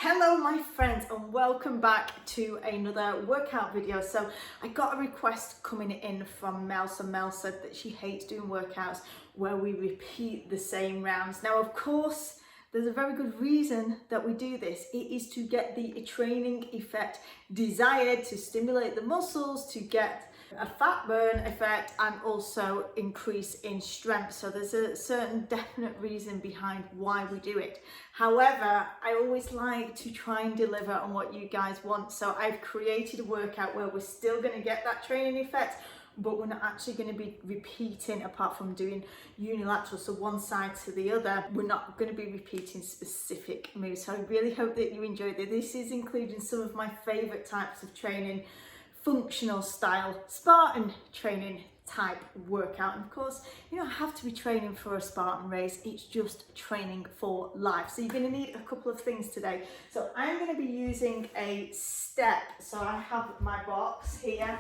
Hello my friends and welcome back to another workout video. So I got a request coming in from Mel. So Mel said that she hates doing workouts where we repeat the same rounds. Now of course there's a very good reason that we do this. It is to get the training effect desired, to stimulate the muscles, to get a fat burn effect and also increase in strength. So there's a certain definite reason behind why we do it. However, I always like to try and deliver on what you guys want. So I've created a workout where we're still going to get that training effect, but we're not actually going to be repeating, apart from doing unilateral, so one side to the other, we're not going to be repeating specific moves. So I really hope that you enjoyed it. This is including some of my favorite types of training, functional style, Spartan training type workout. And of course, you don't have to be training for a Spartan race, it's just training for life. So you're going to need a couple of things today. So I'm going to be using a step. So I have my box here.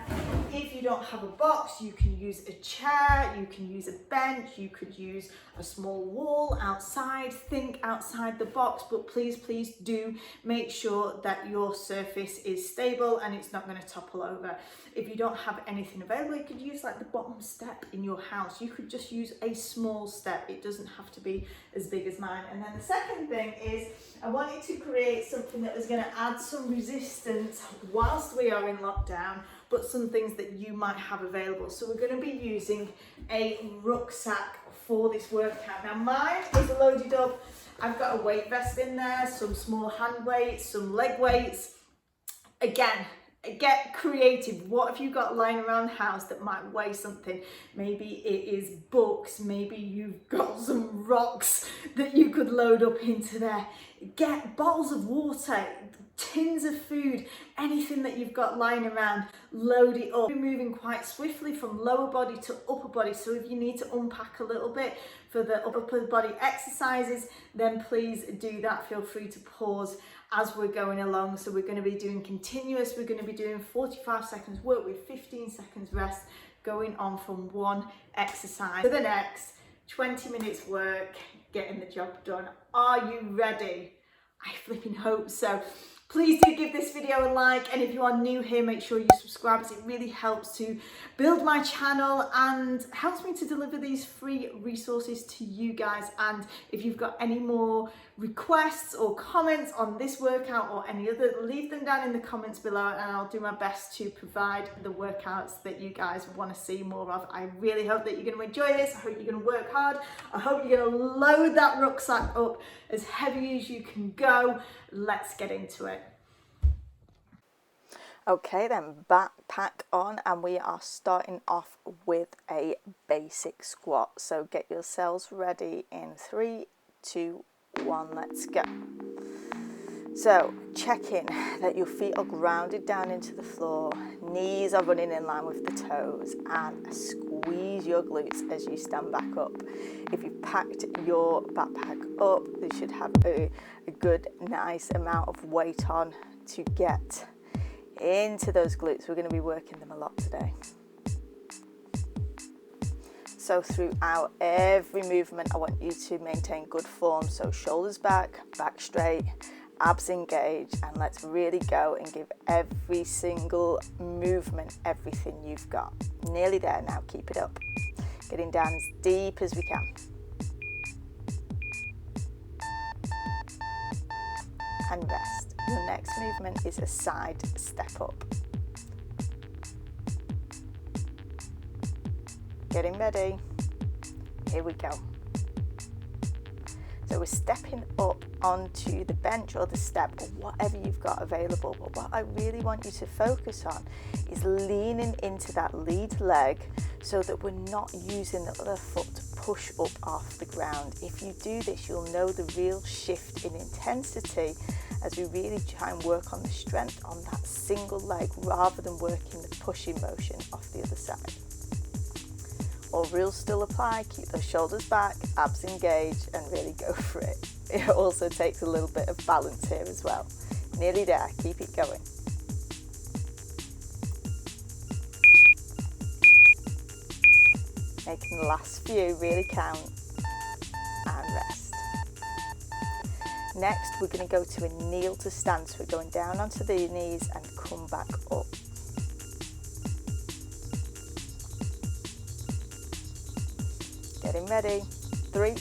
If you don't have a box, you can use a chair, you can use a bench, you could use a small wall outside. Think outside the box, but please do make sure that your surface is stable and it's not going to topple over. If you don't have anything available, you could use like the bottom step in your house. You could just use a small step. It doesn't have to be as big as mine. And then the second thing is I wanted to create something that was going to add some resistance whilst we are in lockdown, but some things that you might have available. So we're going to be using a rucksack for this workout. Now mine is loaded up. I've got a weight vest in there, some small hand weights, some leg weights. Again, get creative. What have you got lying around the house that might weigh something? Maybe it is books, maybe you've got some rocks that you could load up into there. Get bottles of water, tins of food, anything that you've got lying around, load it up. We're moving quite swiftly from lower body to upper body, so if you need to unpack a little bit for the upper body exercises, then please do that. Feel free to pause as we're going along. So we're going to be doing continuous, we're going to be doing 45 seconds work with 15 seconds rest, going on from one exercise to the next, 20 minutes work, getting the job done. Are you ready? I flipping hope so. Please do give this video a like, and if you are new here, make sure you subscribe, as it really helps to build my channel and helps me to deliver these free resources to you guys. And if you've got any more requests or comments on this workout or any other, leave them down in the comments below and I'll do my best to provide the workouts that you guys want to see more of. I really hope that you're going to enjoy this. I hope you're going to work hard. I hope you're going to load that rucksack up as heavy as you can go. Let's get into it. Okay then, backpack on, and we are starting off with a basic squat. So get yourselves ready in 3, 2, 1, let's go. So check in that your feet are grounded down into the floor, knees are running in line with the toes, and squeeze your glutes as you stand back up. If you've packed your backpack up, you should have a good nice amount of weight on to get into those glutes. We're going to be working them a lot today. So throughout every movement, I want you to maintain good form. So shoulders back, back straight, abs engaged, and let's really go and give every single movement everything you've got. Nearly there now, keep it up. Getting down as deep as we can. And rest. Your next movement is a side step up. Getting ready. Here we go. So we're stepping up onto the bench or the step or whatever you've got available. But what I really want you to focus on is leaning into that lead leg so that we're not using the other foot to push up off the ground. If you do this, you'll know the real shift in intensity as we really try and work on the strength on that single leg rather than working the pushing motion off the other side. All rules still apply. Keep those shoulders back, abs engaged, and really go for it. It also takes a little bit of balance here as well. Nearly there, keep it going. Making the last few really count, and rest. Next, we're going to go to a kneel to stand. So we're going down onto the knees and come back up. Getting ready. 3,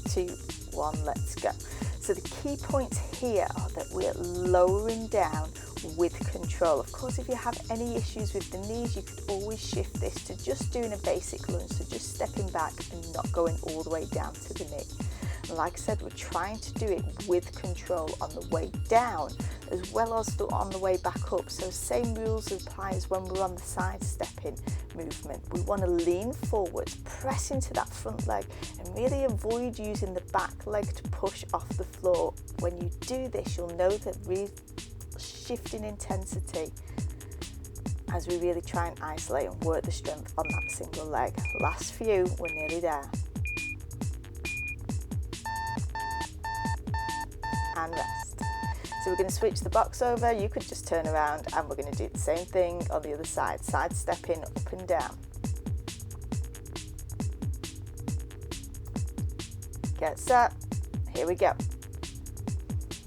2, 1, let's go. So the key points here are that we're lowering down with control. Of course, if you have any issues with the knees, you could always shift this to just doing a basic lunge, so just stepping back and not going all the way down to the knee. And like I said, we're trying to do it with control on the way down as well as on the way back up. So same rules apply as when we're on the side stepping movement. We want to lean forwards, press into that front leg, and really avoid using the back leg to push off the floor. When you do this, you'll know that we're shifting intensity as we really try and isolate and work the strength on that single leg. Last few, we're nearly there. And rest. So we're going to switch the box over. You could just turn around and we're going to do the same thing on the other side. Side stepping up and down. Get set. Here we go.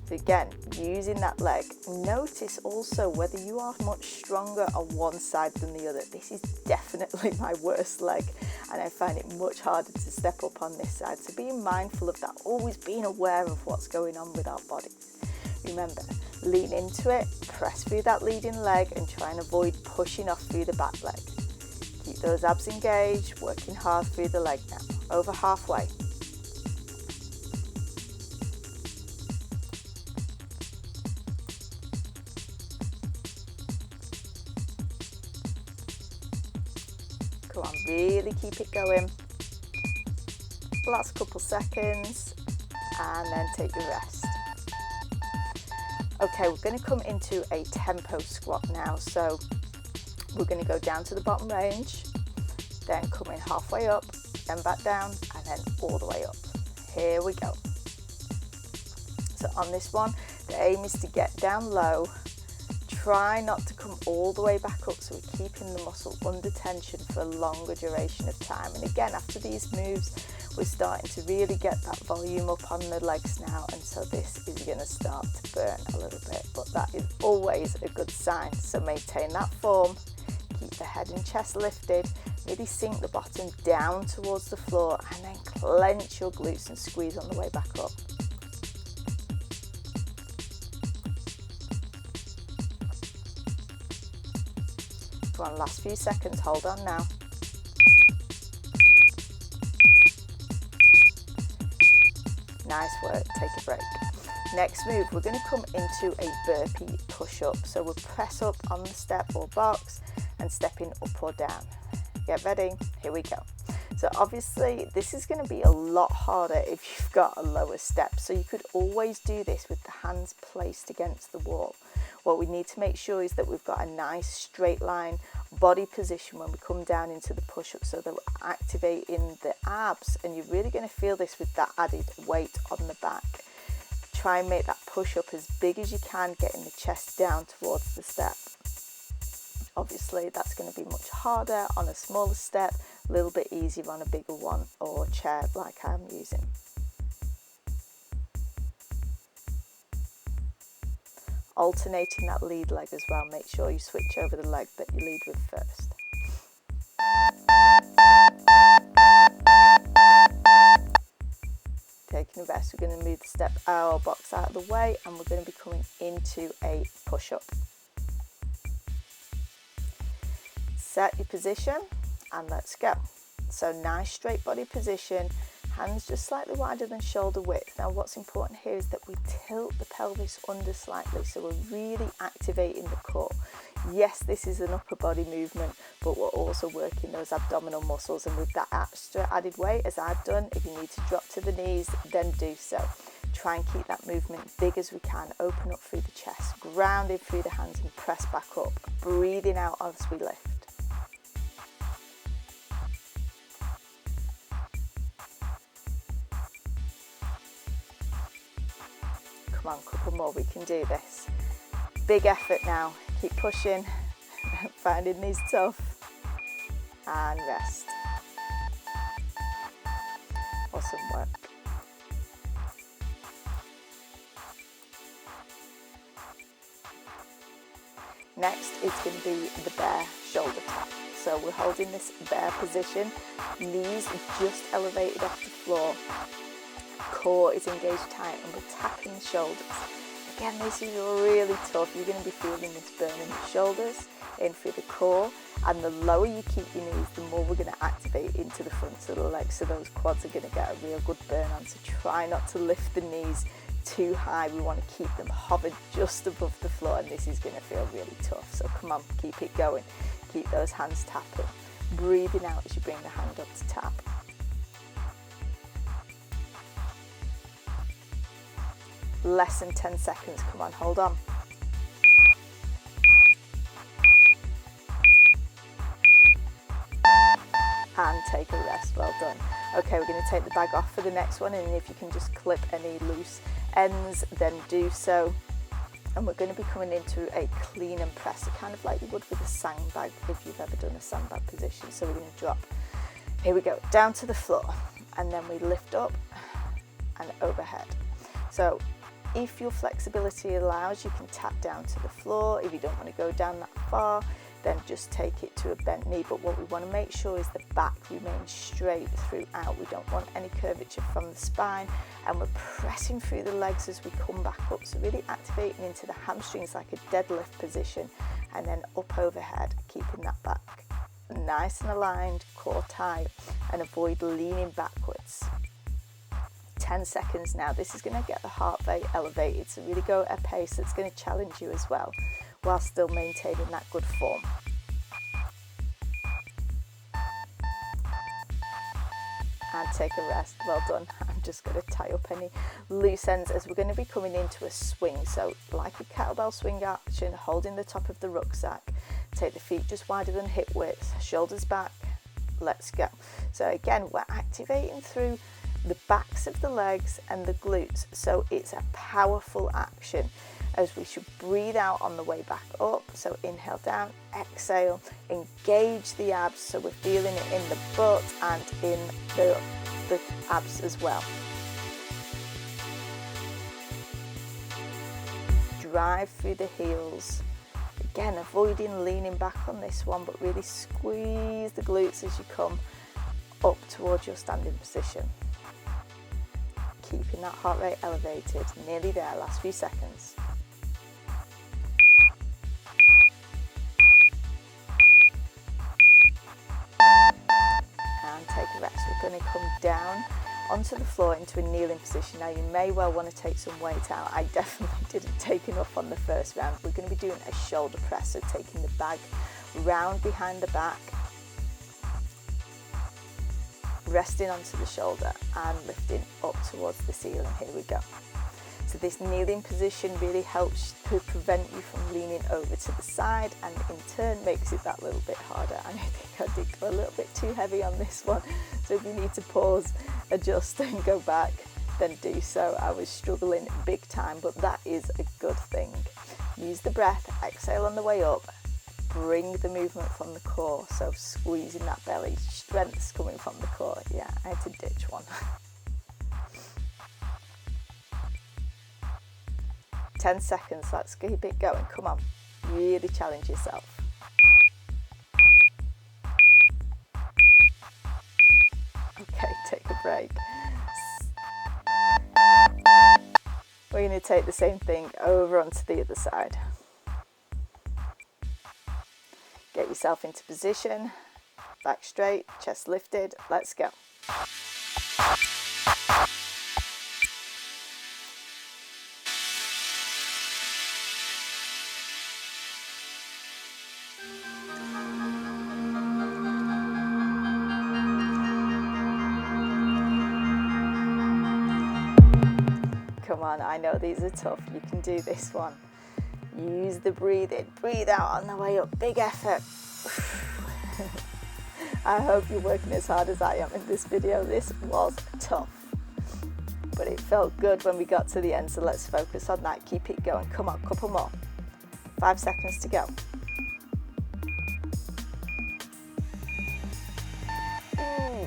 So again, using that leg. Notice also whether you are much stronger on one side than the other. This is definitely my worst leg, and I find it much harder to step up on this side. So being mindful of that, always being aware of what's going on with our bodies. Remember, lean into it, press through that leading leg and try and avoid pushing off through the back leg. Keep those abs engaged, working hard through the leg now. Over halfway. Come on, really keep it going. Last couple seconds and then take your rest. Okay, we're going to come into a tempo squat now. So we're going to go down to the bottom range, then come in halfway up, then back down, and then all the way up. Here we go. So on this one, the aim is to get down low. Try not to come all the way back up, so we're keeping the muscle under tension for a longer duration of time. And again, after these moves, we're starting to really get that volume up on the legs now, and so this is going to start to burn a little bit, but that is always a good sign. So maintain that form, keep the head and chest lifted, really sink the bottom down towards the floor, and then clench your glutes and squeeze on the way back up. Come on, last few seconds, hold on now. Nice work, take a break. Next move, we're going to come into a burpee push-up. So we'll press up on the step or box and stepping up or down. Get ready, here we go. So obviously this is going to be a lot harder if you've got a lower step. So you could always do this with the hands placed against the wall. What we need to make sure is that we've got a nice straight line body position when we come down into the push-up, so that we're activating the abs, and you're really going to feel this with that added weight on the back. Try and make that push-up as big as you can, getting the chest down towards the step. Obviously that's going to be much harder on a smaller step, a little bit easier on a bigger one or chair like I'm using. Alternating that lead leg as well. Make sure you switch over the leg that you lead with first. Taking a rest, we're going to move the step or box out of the way, and we're going to be coming into a push-up. Set your position and let's go. So nice straight body position, hands just slightly wider than shoulder width. Now what's important here is that we tilt the pelvis under slightly, so we're really activating the core. Yes, this is an upper body movement, but we're also working those abdominal muscles, and with that extra added weight, as I've done, if you need to drop to the knees, then do so. Try and keep that movement big as we can. Open up through the chest, grounding through the hands and press back up, breathing out as we lift. Come on, couple more, we can do this. Big effort now, keep pushing, finding these tough, and rest. Awesome work. Next is going to be the bear shoulder tap. So we're holding this bear position, knees just elevated off the floor, core is engaged tight, and we're tapping the shoulders. Again, this is really tough. You're going to be feeling this burn in the shoulders, in through the core, and the lower you keep your knees, the more we're going to activate into the fronts of the legs, so those quads are going to get a real good burn on. So try not to lift the knees too high. We want to keep them hovered just above the floor, and this is going to feel really tough. So come on, keep it going. Keep those hands tapping. Breathing out as you bring the hand up to tap. Less than 10 seconds, come on, hold on. And take a rest, well done. Okay, we're going to take the bag off for the next one, and if you can just clip any loose ends, then do so. And we're going to be coming into a clean and press, kind of like you would with a sandbag if you've ever done a sandbag position. So we're going to drop, here we go, down to the floor, and then we lift up and overhead. So if your flexibility allows, you can tap down to the floor. If you don't want to go down that far, then just take it to a bent knee. But what we want to make sure is the back remains straight throughout. We don't want any curvature from the spine, and we're pressing through the legs as we come back up. So really activating into the hamstrings like a deadlift position, and then up overhead, keeping that back nice and aligned, core tight, and avoid leaning backwards. 10 seconds now. This is going to get the heart rate elevated, so really go at a pace that's going to challenge you as well, while still maintaining that good form. And take a rest, well done. I'm just going to tie up any loose ends as we're going to be coming into a swing. So like a kettlebell swing action, holding the top of the rucksack, take the feet just wider than hip width, shoulders back, let's go. So again, we're activating through the backs of the legs and the glutes, so it's a powerful action as we should breathe out on the way back up. So inhale down, exhale, engage the abs, so we're feeling it in the butt and in the abs as well. Drive through the heels. Again, avoiding leaning back on this one, but really squeeze the glutes as you come up towards your standing position. Keeping that heart rate elevated, nearly there, last few seconds. And take a rest. We're going to come down onto the floor into a kneeling position. Now you may well want to take some weight out. I definitely didn't take enough on the first round. We're going to be doing a shoulder press, so taking the bag round behind the back, resting onto the shoulder and lifting up towards the ceiling. Here we go. So this kneeling position really helps to prevent you from leaning over to the side, and in turn makes it that little bit harder. And I think I did go a little bit too heavy on this one, so if you need to pause, adjust and go back, then do so. I was struggling big time, but that is a good thing. Use the breath, exhale on the way up, bring the movement from the core, so squeezing that belly, strength's coming from the core. Yeah, I had to ditch one. 10 seconds, let's keep it going, come on, really challenge yourself. Okay, take a break. We're going to take the same thing over onto the other side. Get yourself into position, back straight, chest lifted, let's go. Come on, I know these are tough, you can do this one. Use the breathing, breathe out on the way up, big effort. I hope you're working as hard as I am in this video. This was tough, but it felt good when we got to the end, so let's focus on that. Keep it going, come on, couple more. 5 seconds to go.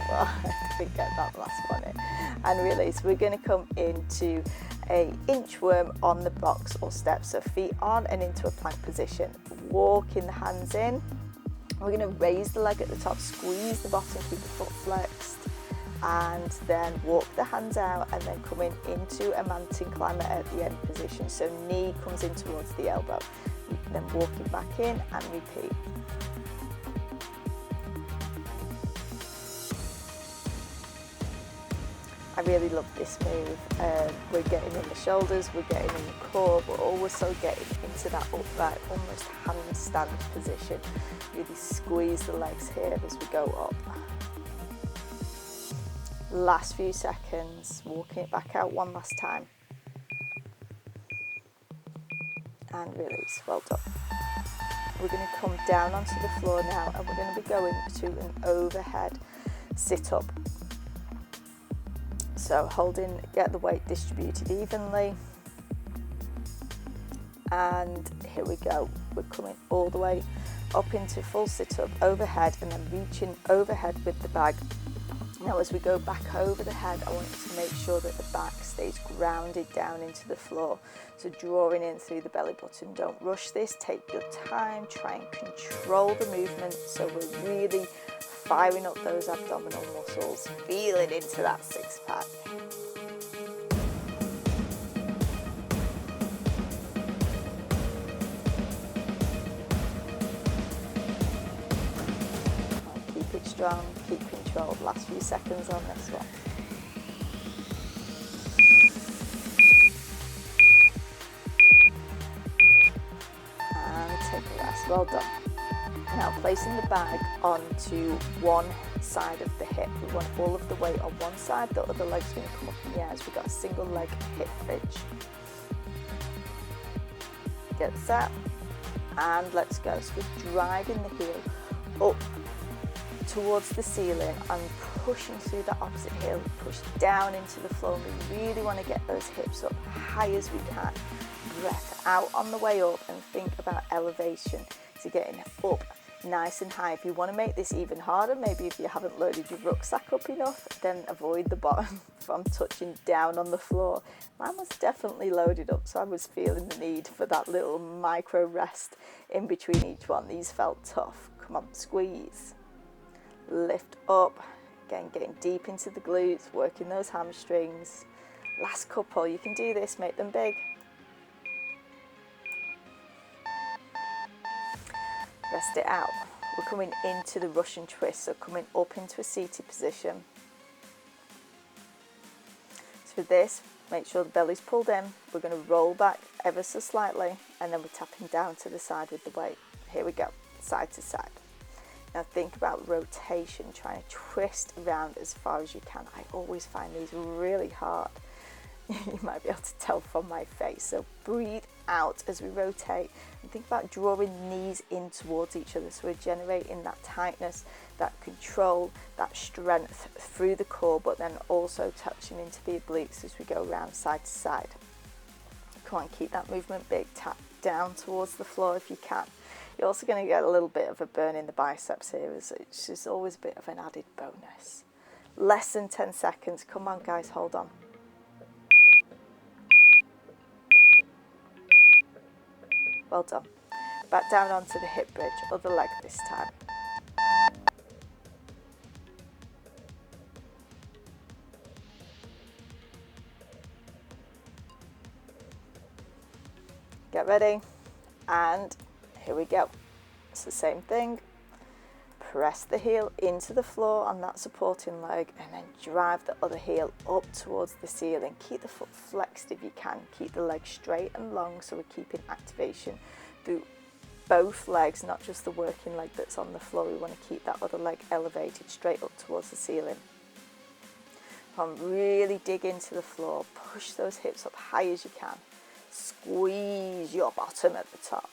I didn't get that last one in. And release. We're going to come into a inchworm on the box or step. So feet on and into a plank position. Walking the hands in. We're going to raise the leg at the top, squeeze the bottom, keep the foot flexed, and then walk the hands out and then come in into a mountain climber at the end position. So knee comes in towards the elbow. Then walking back in and repeat. I really love this move. We're getting in the shoulders, we're getting in the core, we're also getting into that upright, almost handstand position. Really squeeze the legs here as we go up. Last few seconds, walking it back out one last time. And release, well done. We're going to come down onto the floor now and we're going to be going to an overhead sit-up. So holding, get the weight distributed evenly. And here we go. We're coming all the way up into full sit-up, overhead, and then reaching overhead with the bag. Now as we go back over the head, I want you to make sure that the back stays grounded down into the floor. So drawing in through the belly button. Don't rush this, take your time, try and control the movement so we're really firing up those abdominal muscles, feeling into that six-pack. Keep it strong, keep control. Last few seconds on this one. And take a rest, well done. Now placing the bag onto one side of the hip. We want all of the weight on one side, the other leg's going to come up in the air as we've got a single leg hip bridge. Get set and let's go. So we're driving the heel up towards the ceiling and pushing through that opposite heel, push down into the floor. We really want to get those hips up high as we can. Breath out on the way up and think about elevation. So getting up nice and high. If you want to make this even harder, maybe if you haven't loaded your rucksack up enough, then avoid the bottom from touching down on the floor. Mine was definitely loaded up, so I was feeling the need for that little micro rest in between each one. These felt tough. Come on, squeeze. Lift up. Again, getting deep into the glutes, working those hamstrings. Last couple, you can do this, make them big. Rest it out. We're coming into the Russian twist, so coming up into a seated position. So for this, make sure the belly's pulled in. We're going to roll back ever so slightly, and then we're tapping down to the side with the weight. Here we go, side to side. Now think about rotation, trying to twist around as far as you can. I always find these really hard. You might be able to tell from my face. So breathe out as we rotate and think about drawing knees in towards each other. So we're generating that tightness, that control, that strength through the core, but then also touching into the obliques as we go around side to side. Come on, keep that movement big. Tap down towards the floor if you can. You're also going to get a little bit of a burn in the biceps here, which is always a bit of an added bonus. Less than 10 seconds. Come on, guys, hold on. Well done. Back down onto the hip bridge, other leg this time. Get ready, and here we go. It's the same thing. Press the heel into the floor on that supporting leg and then drive the other heel up towards the ceiling. Keep the foot flexed if you can. Keep the leg straight and long so we're keeping activation through both legs, not just the working leg that's on the floor. We want to keep that other leg elevated straight up towards the ceiling. Really dig into the floor. Push those hips up high as you can. Squeeze your bottom at the top.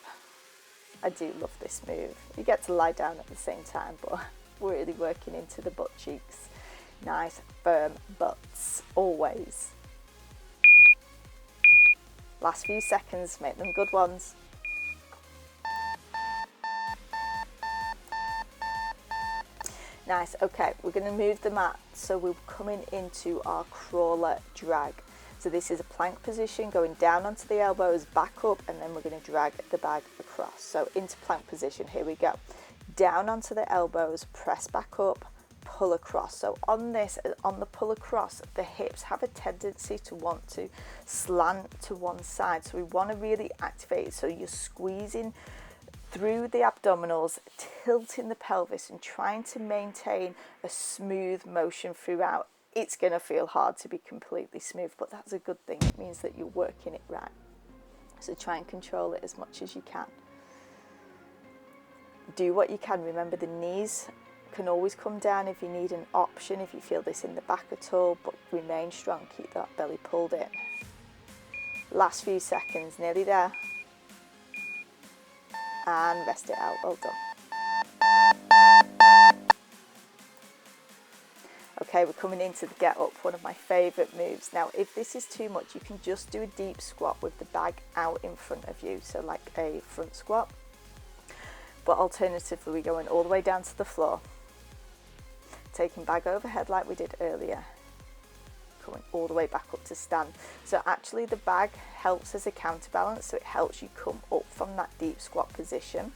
I do love this move. You get to lie down at the same time, but we're really working into the butt cheeks. Nice, firm butts, always. Last few seconds, make them good ones. Nice, okay, we're going to move the mat, so we're coming into our crawler drag. So this is a plank position, going down onto the elbows, back up, and then we're going to drag the bag across. So into plank position, here we go. Down onto the elbows, press back up, pull across. So on this, on the pull across, the hips have a tendency to want to slant to one side. So we want to really activate it. So you're squeezing through the abdominals, tilting the pelvis and trying to maintain a smooth motion throughout. It's going to feel hard to be completely smooth, but that's a good thing. It means that you're working it right. So try and control it as much as you can. Do what you can. Remember, the knees can always come down if you need an option, if you feel this in the back at all, but remain strong. Keep that belly pulled in. Last few seconds, nearly there. And rest it out. Well done. Okay, we're coming into the get up, one of my favourite moves. Now, if this is too much, you can just do a deep squat with the bag out in front of you, so like a front squat. But alternatively, we're going all the way down to the floor, taking bag overhead like we did earlier, coming all the way back up to stand. So actually the bag helps as a counterbalance, so it helps you come up from that deep squat position.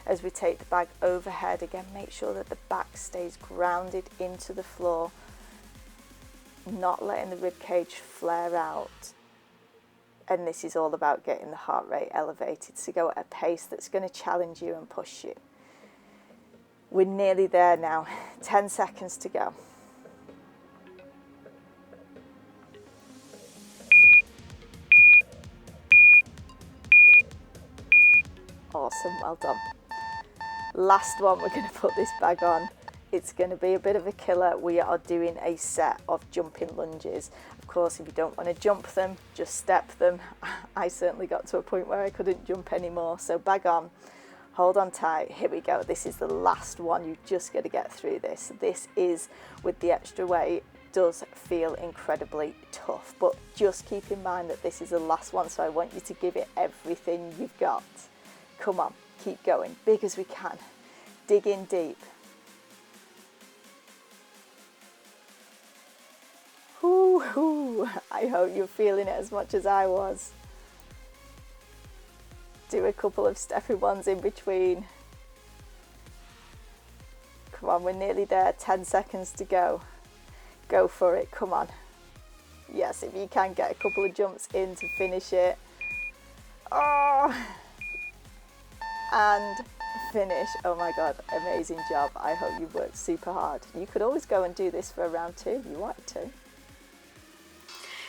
As we take the bag overhead, again, make sure that the back stays grounded into the floor, not letting the rib cage flare out. And this is all about getting the heart rate elevated, so go at a pace that's going to challenge you and push you. We're nearly there now, 10 seconds to go. Awesome, well done. Last one, we're going to put this bag on. It's going to be a bit of a killer. We are doing a set of jumping lunges. Of course, if you don't want to jump them, just step them. I certainly got to a point where I couldn't jump anymore. So bag on, hold on tight. Here we go. This is the last one. You've just got to get through this. This is, with the extra weight, does feel incredibly tough, but just keep in mind that this is the last one, so I want you to give it everything you've got. Come on, keep going, big as we can. Dig in deep. Woo-hoo. I hope you're feeling it as much as I was. Do a couple of steppy ones in between. Come on, we're nearly there, 10 seconds to go. Go for it, come on. Yes, if you can get a couple of jumps in to finish it. Oh! And finish. Oh my God, amazing job. I hope you worked super hard. You could always go and do this for a round 2 if you wanted to.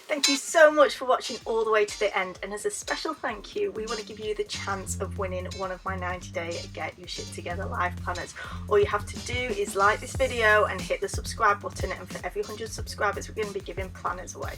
Thank you so much for watching all the way to the end, and as a special thank you, we want to give you the chance of winning one of my 90-day Get Your Shit Together life planners. All you have to do is like this video and hit the subscribe button, and for every 100 subscribers we're going to be giving planners away.